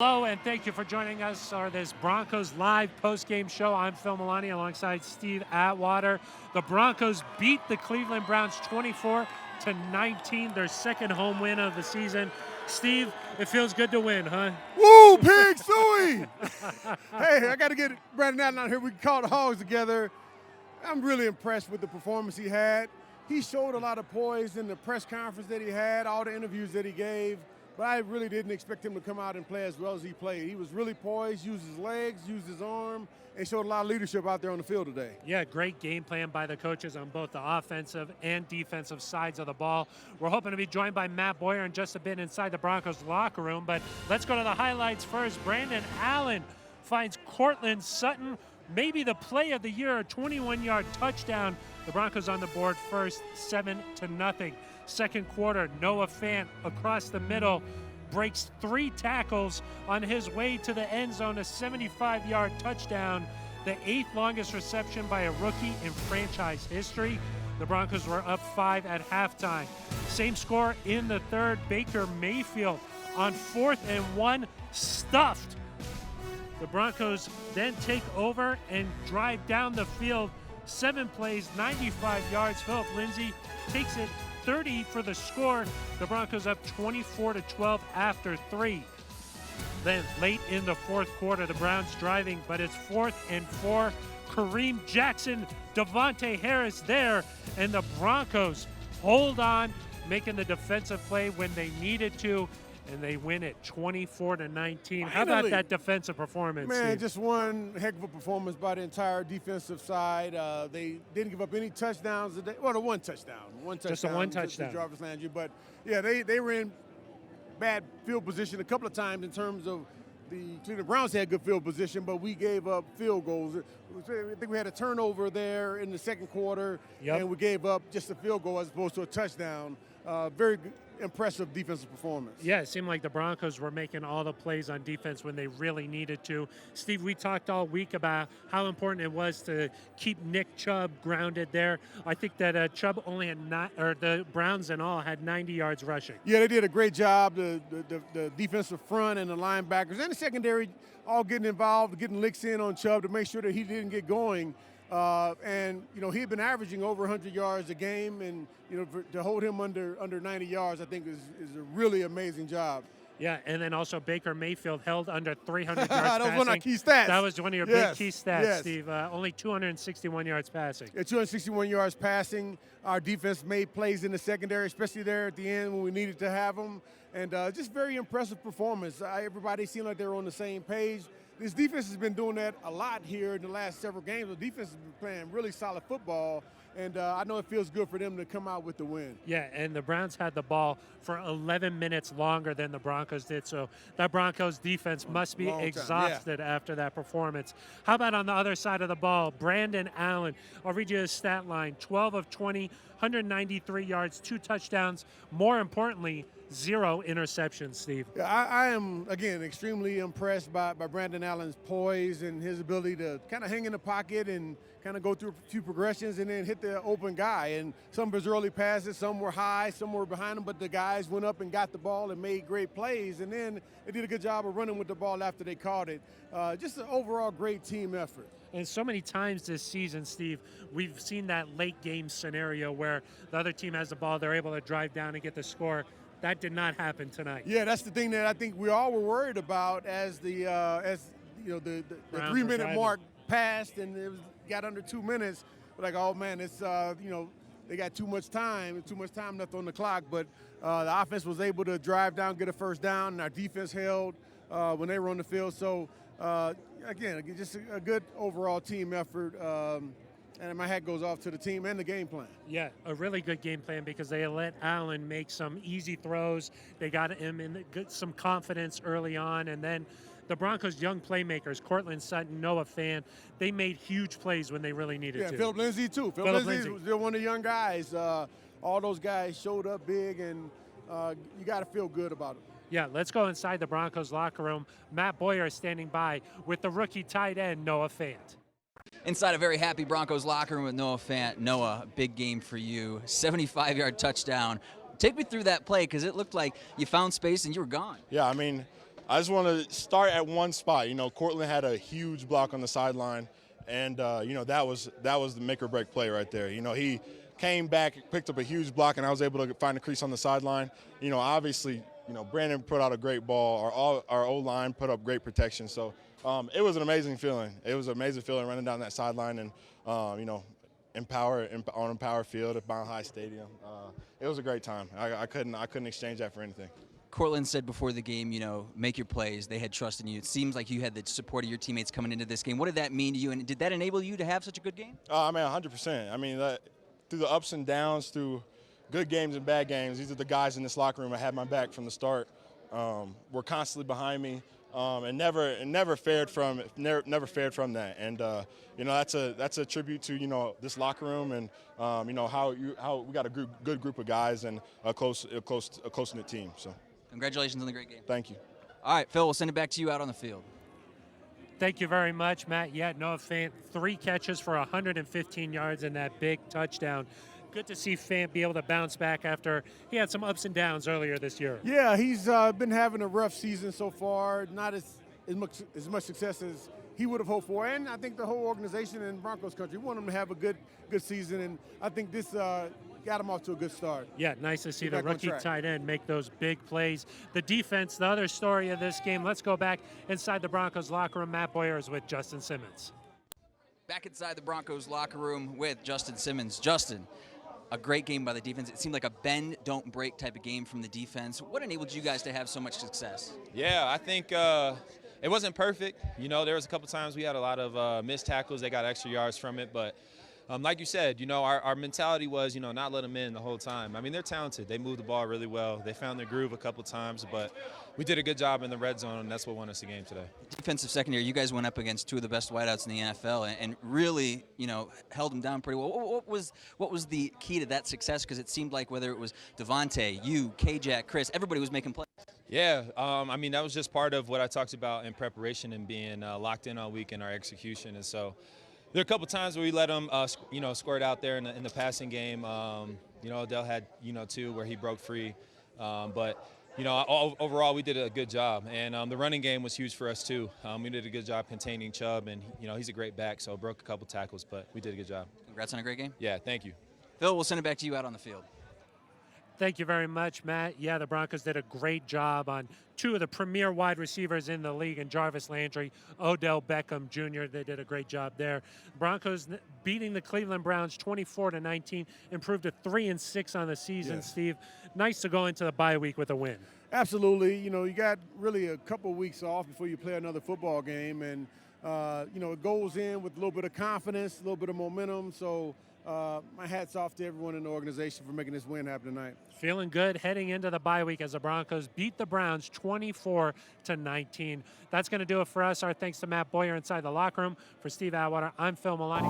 Hello, and thank you for joining us for this Broncos live post-game show. I'm Phil Milani alongside Steve Atwater. The Broncos beat the Cleveland Browns 24-19, their second home win of the season. Steve, it feels good to win, huh? Woo, Pig Suey! Hey, I got to get Brandon Allen out here. We can call the Hogs together. I'm really impressed with the performance he had. He showed a lot of poise in the press conference that he had, all the interviews that he gave. But I really didn't expect him to come out and play as well as he played. He was really poised, used his legs, used his arm, and showed a lot of leadership out there on the field today. Yeah, great game plan by the coaches on both the offensive and defensive sides of the ball. We're hoping to be joined by Matt Boyer in just a bit inside the Broncos locker room, but let's go to the highlights first. Brandon Allen finds Courtland Sutton, maybe the play of the year, a 21-yard touchdown. The Broncos on the board first, 7-0. Second quarter, Noah Fant across the middle breaks 3 tackles on his way to the end zone, a 75-yard touchdown, the 8th longest reception by a rookie in franchise history. The Broncos were up 5 at halftime. Same score in the third. Baker Mayfield on 4th and 1, stuffed. The Broncos then take over and drive down the field. 7 plays, 95 yards. Philip Lindsay takes it 30 for the score. The Broncos up 24-12 after 3. Then late in the fourth quarter, the Browns driving, but it's 4th and 4. Kareem Jackson, Devontae Harris there, and the Broncos hold on, making the defensive play when they needed to, and they win it 24-19. How about that defensive performance, Man, Steve? just one heck of a performance by the entire defensive side. They didn't give up any touchdowns today. Well, the one touchdown. Just the one touchdown. To Jarvis Landry. But, yeah, they were in bad field position a couple of times in terms of the Cleveland Browns had good field position, but we gave up field goals. I think we had a turnover there in the second quarter, and we gave up just a field goal as opposed to a touchdown. Very good, impressive defensive performance. Yeah, it seemed like the Broncos were making all the plays on defense when they really needed to. Steve, we talked all week about how important it was to keep Nick Chubb grounded there. I think that Chubb only had the Browns in all had 90 yards rushing. Yeah, they did a great job. The defensive front and the linebackers and the secondary all getting involved, getting licks in on Chubb to make sure that he didn't get going. And, you know, he had been averaging over 100 yards a game, and, you know, to hold him under 90 yards, I think is a really amazing job. Yeah, and then also Baker Mayfield held under 300 yards That was passing. one of our key stats. That was one of your big key stats, yes. Steve. Only 261 yards passing. Yeah, 261 yards passing. Our defense made plays in the secondary, especially there at the end when we needed to have them. And just very impressive performance. Everybody seemed like they were on the same page. This defense has been doing that a lot here in the last several games. The defense has been playing really solid football, and I know it feels good for them to come out with the win. Yeah, and the Browns had the ball for 11 minutes longer than the Broncos did, so that Broncos defense must be exhausted after that performance. How about on the other side of the ball, Brandon Allen? I'll read you his stat line, 12 of 20, 193 yards, 2 touchdowns. More importantly, 0 interceptions, Steve. Yeah, I am, again, extremely impressed by Brandon Allen's poise and his ability to kind of hang in the pocket and kind of go through a few progressions and then hit the open guy. And some of his early passes, some were high, some were behind him, but the guys went up and got the ball and made great plays. And then they did a good job of running with the ball after they caught it. Just an overall great team effort. And so many times this season, Steve, we've seen that late game scenario where the other team has the ball, they're able to drive down and get the score. That did not happen tonight. Yeah, that's the thing that I think we all were worried about as the 3-minute mark passed and it got under 2 minutes. We're like, oh man, it's they got too much time left on the clock. But the offense was able to drive down, get a first down, and our defense held when they were on the field. So again, just a good overall team effort. And my hat goes off to the team and the game plan. Yeah, a really good game plan because they let Allen make some easy throws. They got him in some confidence early on. And then the Broncos' young playmakers, Courtland Sutton, Noah Fant, they made huge plays when they really needed to. Yeah, Philip Lindsay, too. Philip Lindsay was still one of the young guys. All those guys showed up big, and you got to feel good about it. Yeah, let's go inside the Broncos locker room. Matt Boyer is standing by with the rookie tight end, Noah Fant. Inside a very happy Broncos locker room with Noah Fant. Noah, big game for you. 75-yard touchdown. Take me through that play because it looked like you found space and you were gone. Yeah, I mean, I just want to start at one spot. You know, Cortland had a huge block on the sideline, and you know, that was the make or break play right there. You know, he came back, picked up a huge block, and I was able to find a crease on the sideline. You know, obviously, you know, Brandon put out a great ball. Our O-line put up great protection. So it was an amazing feeling. It was an amazing feeling running down that sideline and, you know, on Empower Field at Mile High Stadium. It was a great time. I couldn't exchange that for anything. Cortland said before the game, you know, make your plays. They had trust in you. It seems like you had the support of your teammates coming into this game. What did that mean to you, and did that enable you to have such a good game? I mean, 100%. I mean, through the ups and downs, through good games and bad games, these are the guys in this locker room that had my back from the start. Were constantly behind me, and never fared from that. And you know, that's a tribute to, you know, this locker room and you know, how we got a good group of guys and a close-knit team. So. Congratulations on the great game. Thank you. All right, Phil, we'll send it back to you out on the field. Thank you very much, Matt. Yeah, Noah Fant, 3 catches for 115 yards and that big touchdown. Good to see Fant be able to bounce back after he had some ups and downs earlier this year. Yeah, he's been having a rough season so far, not as much success as he would have hoped for. And I think the whole organization in Broncos country want him to have a good season, and I think this got him off to a good start. Yeah, nice to see the rookie tight end make those big plays. The defense, the other story of this game. Let's go back inside the Broncos locker room. Matt Boyer is with Justin Simmons. Back inside the Broncos locker room with Justin Simmons. Justin, a great game by the defense. It seemed like a bend, don't break type of game from the defense. What enabled you guys to have so much success? Yeah, I think it wasn't perfect. You know, there was a couple times we had a lot of missed tackles. They got extra yards from it, but like you said, you know, our mentality was, you know, not let them in the whole time. I mean, they're talented. They moved the ball really well. They found their groove a couple times, but we did a good job in the red zone, and that's what won us the game today. Defensive secondary, you guys went up against 2 of the best wideouts in the NFL and really, you know, held them down pretty well. What was the key to that success? Because it seemed like whether it was Devontae, you, K-Jack, Chris, everybody was making plays. Yeah, I mean, that was just part of what I talked about in preparation and being locked in all week in our execution. And so there are a couple times where we let them, you know, squirt out there in the passing game. You know, Odell had, you know, 2 where he broke free. But, you know, overall we did a good job. And the running game was huge for us, too. We did a good job containing Chubb. And, you know, he's a great back, so broke a couple tackles, but we did a good job. Congrats on a great game. Yeah, thank you. Phil, we'll send it back to you out on the field. Thank you very much, Matt. Yeah, the Broncos did a great job on 2 of the premier wide receivers in the league, and Jarvis Landry, Odell Beckham Jr. They did a great job there. Broncos beating the Cleveland Browns 24-19, improved to 3-6 on the season. Yes. Steve, nice to go into the bye week with a win. Absolutely. You know, you got really a couple weeks off before you play another football game, and you know, it goes in with a little bit of confidence, a little bit of momentum. So my hat's off to everyone in the organization for making this win happen tonight. Feeling good heading into the bye week as the Broncos beat the Browns 24-19. That's going to do it for us. Our thanks to Matt Boyer inside the locker room. For Steve Atwater, I'm Phil Milani.